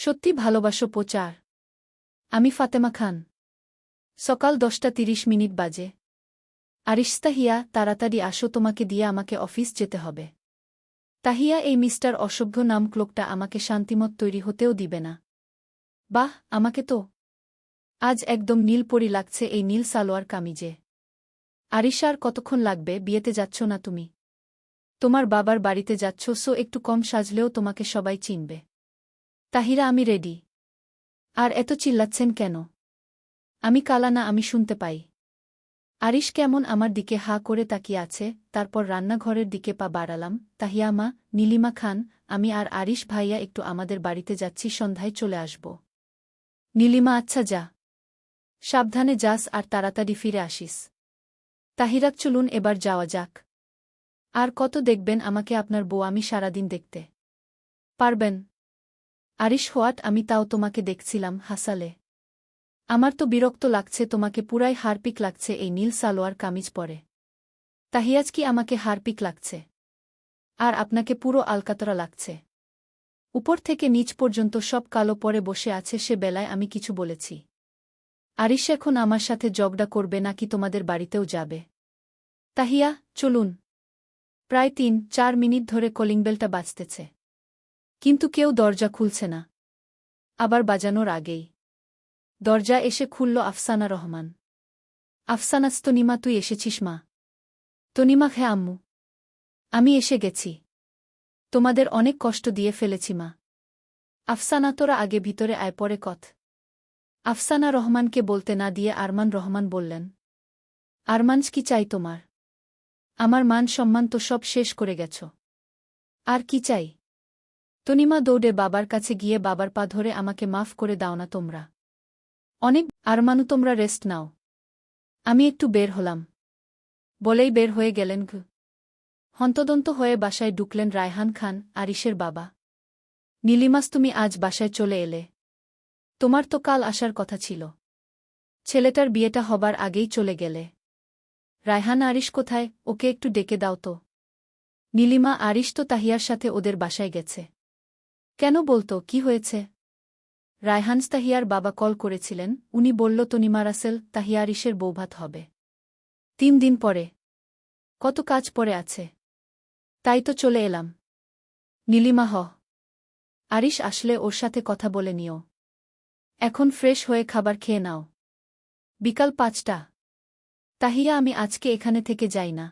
সত্যি ভালোবাসো প্রচার। আমি ফাতেমা খান। সকাল 10:30 বাজে। আরিশ, তাহিয়া, তাড়াতাড়ি আসো, তোমাকে দিয়ে আমাকে অফিস যেতে হবে। তাহিয়া, এই মিস্টার অসভ্য নামক লোকটা আমাকে শান্তিমত তৈরি হতেও দিবে না। বাহ, আমাকে তো আজ একদম নীলপরি লাগছে এই নীল সালোয়ার কামিজে। আরিশ, আর কতক্ষণ লাগবে? বিয়েতে যাচ্ছ না তুমি? তোমার বাবার বাড়িতে যাচ্ছ, সো একটু কম সাজলেও তোমাকে সবাই চিনবে। তাহিরা, আমি রেডি। আর এত চিল্লাচ্ছেন কেন? আমি কালা না, আমি শুনতে পাই। আরিশ কেমন আমার দিকে হা করে তাকিয়ে আছে, তারপর রান্নাঘরের দিকে পা বাড়ালাম। তাহিয়া মা, নীলিমা খান, আমি আর আরিশ ভাইয়া একটু আমাদের বাড়িতে যাচ্ছি, সন্ধ্যায় চলে আসব। নীলিমা, আচ্ছা যা। সাবধানে যাস আর তাড়াতাড়ি ফিরে আসিস। তাহিরাক, চলুন এবার যাওয়া যাক। আর কত দেখবেন আমাকে আপনার বউ? আমি সারাদিন দেখতে পারবেন? আরিশ, হোয়াট? আমি তাও তোমাকে দেখছিলাম, হাসালে। আমার তো বিরক্ত লাগছে, তোমাকে পুরাই হারপিক লাগছে এই নীল সালোয়ার কামিজ পরে। তাহিয়াজ, কি আমাকে হারপিক লাগছে? আর আপনাকে পুরো আলকাতরা লাগছে। উপর থেকে নিচ পর্যন্ত সব কালো পরে বসে আছে, সে বেলায় আমি কিছু বলেছি? আরিশ এখন আমার সাথে ঝগড়া করবে নাকি তোমাদের বাড়িতেও যাবে? তাহিয়া, চলুন। প্রায় 3-4 মিনিট ধরে কলিংবেলটা বাজতেছে, কিন্তু কেউ দরজা খুলছে না। আবার বাজানোর আগেই দরজা এসে খুলল আফসানা রহমান। আফসানাস, তনিমা, তুই এসেছিস মা? তনিমা, হ্যাঁ আম্মু, আমি এসে গেছি। তোমাদের অনেক কষ্ট দিয়ে ফেলেছি মা। আফসানা, তোরা আগে ভিতরে আয়, পরে কথ। আফসানা রহমানকে বলতে না দিয়ে আরমান রহমান বললেন। আরমানজ, কি চাই তোমার? আমার মান সম্মান তো সব শেষ করে গেছ। আর কি চাই? তনিমা দৌড়ে বাবার কাছে গিয়ে বাবার পা ধরে, আমাকে মাফ করে দাও না তোমরা। অনেক। আরমানু, তোমরা রেস্ট নাও, আমি একটু বের হলাম। বলেই বের হয়ে গেলেন। হন্তদন্ত হয়ে বাসায় ঢুকলেন রায়হান খান, আরিশের বাবা। নীলিমাস, তুমি আজ বাসায় চলে এলে? তোমার তো কাল আসার কথা ছিল। ছেলেটার বিয়েটা হবার আগেই চলে গেলে। রায়হান, আরিশ কোথায়? ওকে একটু ডেকে দাও তো। নীলিমা, আরিশ তো তাহিয়ার সাথে ওদের বাসায় গেছে। কেন, বলতো কি হয়েছে? রায়হান, তাহিয়ার বাবা কল করেছিলেন, উনি বলল তনিমা রাসেল তাহিয়া আরিশের বৌভাত হবে 3 দিন পরে। কত কাজ পড়ে আছে, তাই তো চলে এলাম। নীলিমা, আরিশ আসলে ওর সাথে কথা বলে নিও। এখন ফ্রেশ হয়ে খাবার খেয়ে নাও। বিকাল 5টা। তাহিয়া, আমি আজকে এখানে থেকে যাই না,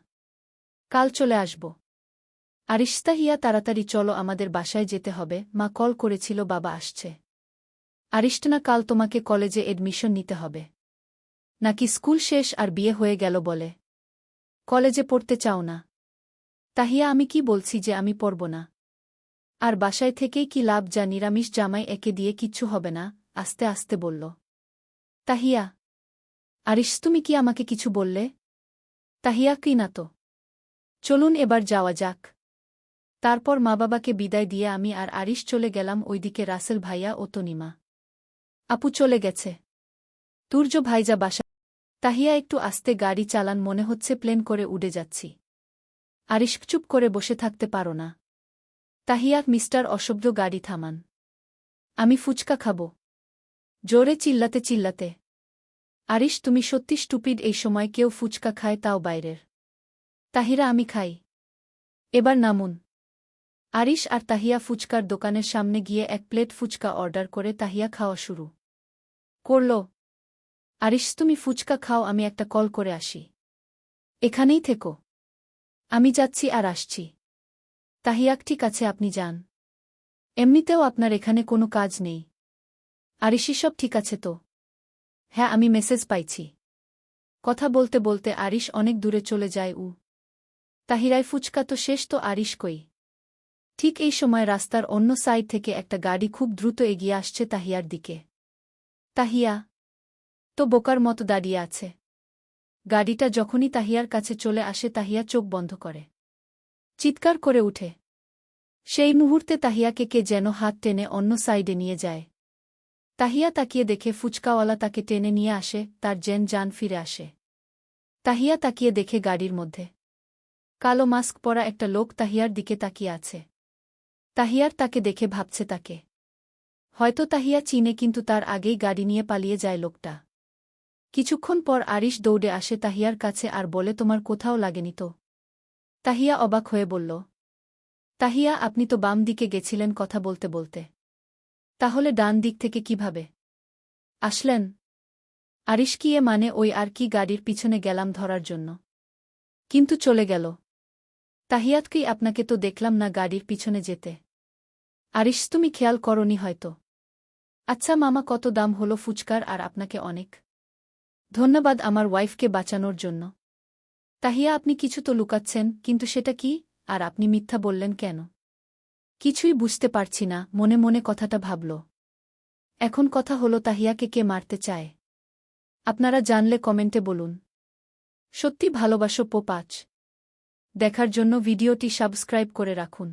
কাল চলে আসব। আরিশ, তাহিয়া, তাড়াতাড়ি চলো, আমাদের বাসায় যেতে হবে, মা কল করেছিল, বাবা আসছে। আরিশটনা, কাল তোমাকে কলেজে এডমিশন নিতে হবে নাকি? স্কুল শেষ আর বিয়ে হয়ে গেল বলে কলেজে পড়তে চাও না? তাহিয়া, আমি কি বলছি যে আমি পড়ব না? আর বাসায় থেকেই কি লাভ? যা নিরামিষ জামাই, একে দিয়ে কিচ্ছু হবে না, আস্তে আস্তে বলল তাহিয়া। আরিশ, তুমি কি আমাকে কিছু বললে? তাহিয়া, কি না তো। চলুন এবার যাওয়া যাক। তারপর মা বাবাকে বিদায় দিয়ে আমি আর আরিশ চলে গেলাম ওইদিকে। রাসেল ভাইয়া ও তনিমা আপু চলে গেছে। তুর্য ভাইজা বাসা। তাহিয়া, একটু আস্তে গাড়ি চালান, মনে হচ্ছে প্লেন করে উড়ে যাচ্ছি। আরিশ, চুপ করে বসে থাকতে পারো না? তাহিয়া, মিস্টার অসভ্য, গাড়ি থামান। আমি ফুচকা খাব। জোরে চিল্লাতে চিল্লাতে। আরিশ, তুমি সত্যি স্টুপিড, এই সময় কেউ ফুচকা খায়, তাও বাইরের? তাহিরা, আমি খাই। এবার নামুন। আরিশ আর তাহিয়া ফুচকার দোকানের সামনে গিয়ে 1 প্লেট ফুচকা অর্ডার করে তাহিয়া খাওয়া শুরু করল। আরিশ, তুমি ফুচকা খাও, আমি একটা কল করে আসি। এখানেই থেকো, আমি যাচ্ছি আর আসছি। তাহিয়াক, ঠিক আছে, আপনি যান। এমনিতেও আপনার এখানে কোনো কাজ নেই। আরিশি, সব ঠিক আছে তো? হ্যাঁ, আমি মেসেজ পাইছি। কথা বলতে বলতে আরিশ অনেক দূরে চলে যায়। তাহিরাই, ফুচকা তো শেষ, তো আরিশ কই? ঠিক এই সময় রাস্তার অন্য সাইড থেকে একটা গাড়ি খুব দ্রুত এগিয়ে আসছে তাহিয়ার দিকে। তাহিয়া তো বোকার মতো দাঁড়িয়ে আছে। গাড়িটা যখনই তাহিয়ার কাছে চলে আসে, তাহিয়া চোখ বন্ধ করে চিৎকার করে উঠে। সেই মুহূর্তে তাহিয়াকে কে যেন হাত টেনে অন্য সাইডে নিয়ে যায়। তাহিয়া তাকিয়ে দেখে ফুচকাওয়ালা তাকে টেনে নিয়ে আসে, তার জান ফিরে আসে। তাহিয়া তাকিয়ে দেখে গাড়ির মধ্যে কালো মাস্ক পরা একটা লোক তাহিয়ার দিকে তাকিয়ে আছে। তাহিয়ার তাকে দেখে ভাবছে তাকে হয়তো তাহিয়া চিনে, কিন্তু তার আগেই গাড়ি নিয়ে পালিয়ে যায় লোকটা। কিছুক্ষণ পর আরিশ দৌড়ে আসে তাহিয়ার কাছে আর বলে, তোমার কোথাও লাগেনি তো? তাহিয়া অবাক হয়ে বলল, তাহিয়া, আপনি তো বাম দিকে গেছিলেন কথা বলতে বলতে। তাহলে ডান দিক থেকে কিভাবে আসলেন? আরিশ কি মানে ওই আর কি, গাড়ির পিছনে গেলাম ধরার জন্য, কিন্তু চলে গেল। তাহিয়াত, আপনাকে তো দেখলাম না গাড়ির পিছনে যেতে। আরিশ, তুমি খেয়াল করনি হয়তো। আচ্ছা মামা, কত দাম হলো ফুচকার? আর আপনাকে অনেক ধন্যবাদ আমার ওয়াইফকে বাঁচানোর জন্য। তাহিয়া, আপনি কিছু তো লুকাচ্ছেন, কিন্তু সেটা কি? আর আপনি মিথ্যা বললেন কেন? কিছুই বুঝতে পারছি না, মনে মনে কথাটা ভাবল। এখন কথা হলো, তাহিয়াকে কে মারতে চায়? আপনারা জানলে কমেন্টে বলুন। সত্যি ভালোবাসো পো ৫ দেখার জন্য ভিডিওটি সাবস্ক্রাইব করে রাখুন।